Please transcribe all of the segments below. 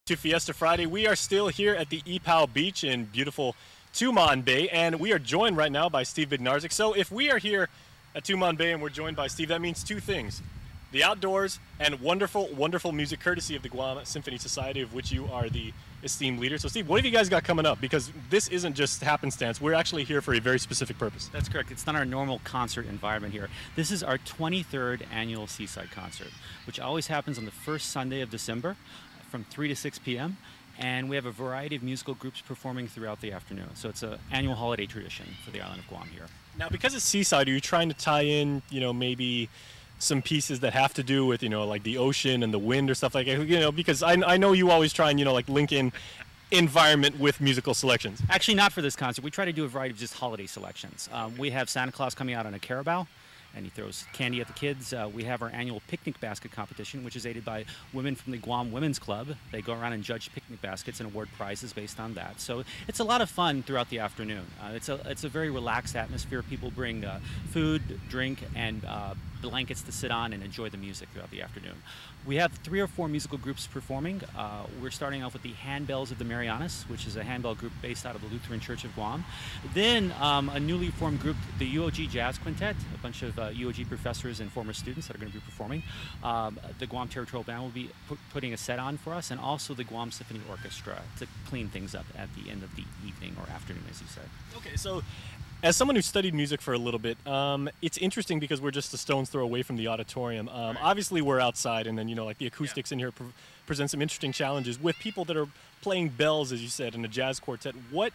To Fiesta Friday. We are still here at the Ypao Beach in beautiful Tumon Bay, and we are joined right now by Steve Bednarczyk. So if we are here at Tumon Bay and we're joined by Steve, that means two things: the outdoors and wonderful, wonderful music courtesy of the Guam Symphony Society, of which you are the esteemed leader. So Steve, what have you guys got coming up? Because this isn't just happenstance. We're actually here for a very specific purpose. That's correct. It's not our normal concert environment here. This is our 23rd annual Seaside concert, which always happens on the first Sunday of December from 3 to 6 p.m. And we have a variety of musical groups performing throughout the afternoon. So it's an annual holiday tradition for the island of Guam here. Now, because it's Seaside, are you trying to tie in, maybe some pieces that have to do with, like the ocean and the wind or stuff like that? Because I know you always try and, like link in environment with musical selections. Actually, not for this concert. We try to do a variety of just holiday selections. We have Santa Claus coming out on a carabao, and he throws candy at the kids. We have our annual picnic basket competition, which is aided by women from the Guam Women's Club. They go around and judge picnic baskets and award prizes based on that. So it's a lot of fun throughout the afternoon. It's a very relaxed atmosphere. People bring food, drink, and blankets to sit on and enjoy the music throughout the afternoon. We have 3 or 4 musical groups performing. We're starting off with the Handbells of the Marianas, which is a handbell group based out of the Lutheran Church of Guam. Then a newly formed group, the UOG Jazz Quintet, a bunch of UOG professors and former students that are going to be performing. The Guam Territorial Band will be putting a set on for us, and also the Guam Symphony Orchestra to clean things up at the end of the evening or afternoon, as you said. Okay, so as someone who studied music for a little bit, it's interesting because we're just a stone's throw away from the auditorium. Obviously, we're outside, and then, like the acoustics in here present some interesting challenges. With people that are playing bells, as you said, in a jazz quartet, what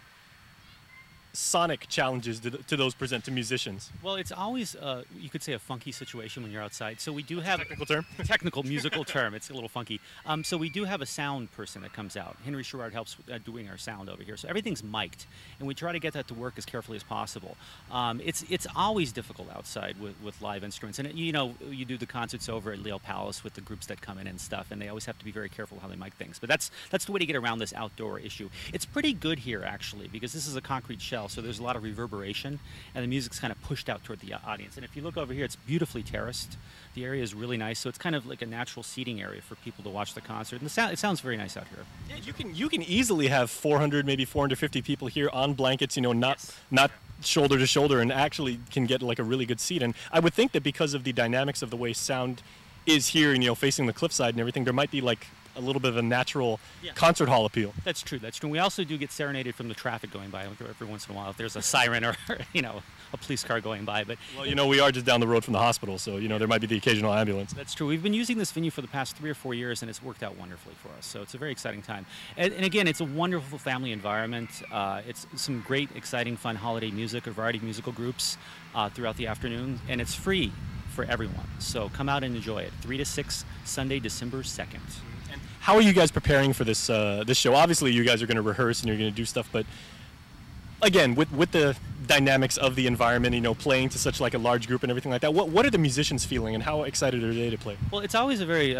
sonic challenges do those present to musicians? Well, it's always, you could say, a funky situation when you're outside. So we do have technical term? Technical musical term. It's a little funky. So we do have a sound person that comes out. Henry Sherrard helps doing our sound over here. So everything's mic'd, and we try to get that to work as carefully as possible. It's always difficult outside with live instruments. And, you do the concerts over at Leo Palace with the groups that come in and stuff, and they always have to be very careful how they mic things. But that's the way to get around this outdoor issue. It's pretty good here, actually, because this is a concrete shell. So there's a lot of reverberation, and the music's kind of pushed out toward the audience. And if you look over here, it's beautifully terraced. The area is really nice, so it's kind of like a natural seating area for people to watch the concert. And it sounds very nice out here. Yeah, you can easily have 400, maybe 450 people here on blankets, not shoulder to shoulder, and actually can get like a really good seat. And I would think that because of the dynamics of the way sound is here, and facing the cliffside and everything, there might be like a little bit of a natural concert hall appeal. That's true. That's true. We also do get serenaded from the traffic going by every once in a while if there's a siren or a police car going by. But well, we are just down the road from the hospital, so there might be the occasional ambulance. That's true. We've been using this venue for the past 3 or 4 years, and it's worked out wonderfully for us. So it's a very exciting time. And again, it's a wonderful family environment. It's some great, exciting, fun holiday music, a variety of musical groups throughout the afternoon, and it's free for everyone. So come out and enjoy it. 3 to 6, Sunday, December 2nd. How are you guys preparing for this this show? Obviously, you guys are going to rehearse and you're going to do stuff, but again, with the dynamics of the environment, playing to such like a large group and everything like that, what are the musicians feeling, and how excited are they to play? Well, it's always a very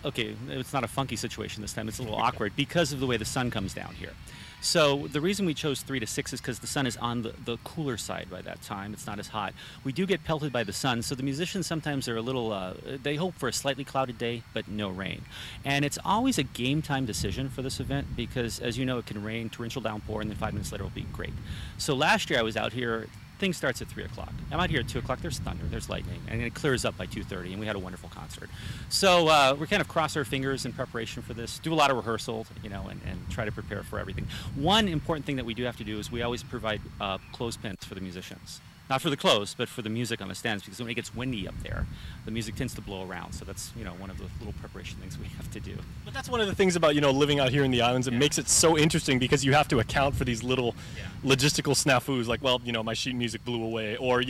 okay, it's not a funky situation this time. It's a little awkward because of the way the sun comes down here. So the reason we chose 3 to 6 is because the sun is on the cooler side by that time. It's not as hot. We do get pelted by the sun, so the musicians sometimes are a little, they hope for a slightly clouded day, but no rain. And it's always a game time decision for this event because, as you know, it can rain, torrential downpour, and then 5 minutes later it'll be great. So last year I was out here. Things starts at 3 o'clock. I'm out here at 2 o'clock. There's thunder, there's lightning, and it clears up by 2:30, and we had a wonderful concert. So we kind of cross our fingers in preparation for this, do a lot of rehearsal, and try to prepare for everything. One important thing that we do have to do is we always provide clothespins for the musicians. Not for the clothes, but for the music on the stands, because when it gets windy up there, the music tends to blow around. So that's, one of the little preparation things we have to do. But that's one of the things about, living out here in the islands. It makes it so interesting because you have to account for these little logistical snafus, like, well, my sheet music blew away, or,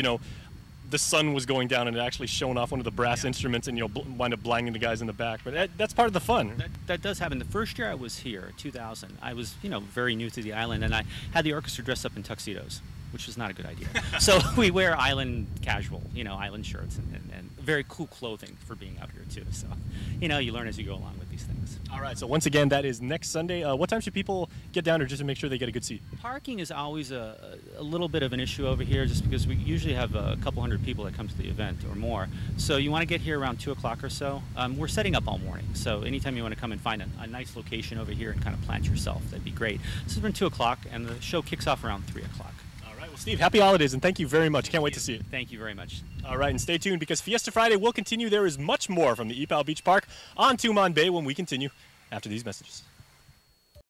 the sun was going down and it actually shone off one of the brass instruments and, wind up blinding the guys in the back. But that's part of the fun. That does happen. The first year I was here, 2000, I was, very new to the island, and I had the orchestra dressed up in tuxedos. which is not a good idea. So we wear island casual, island shirts and very cool clothing for being out here too. So, you learn as you go along with these things. All right, so once again, that is next Sunday. What time should people get down here just to make sure they get a good seat? Parking is always a little bit of an issue over here just because we usually have a couple hundred people that come to the event or more. So you want to get here around 2 o'clock or so. We're setting up all morning, so anytime you want to come and find a nice location over here and kind of plant yourself, that'd be great. This is around 2 o'clock, and the show kicks off around 3 o'clock. All right, well, Steve, happy holidays, and thank you very much. Can't wait to see it. Thank you very much. All right, and stay tuned because Fiesta Friday will continue. There is much more from the Ypao Beach Park on Tumon Bay when we continue after these messages.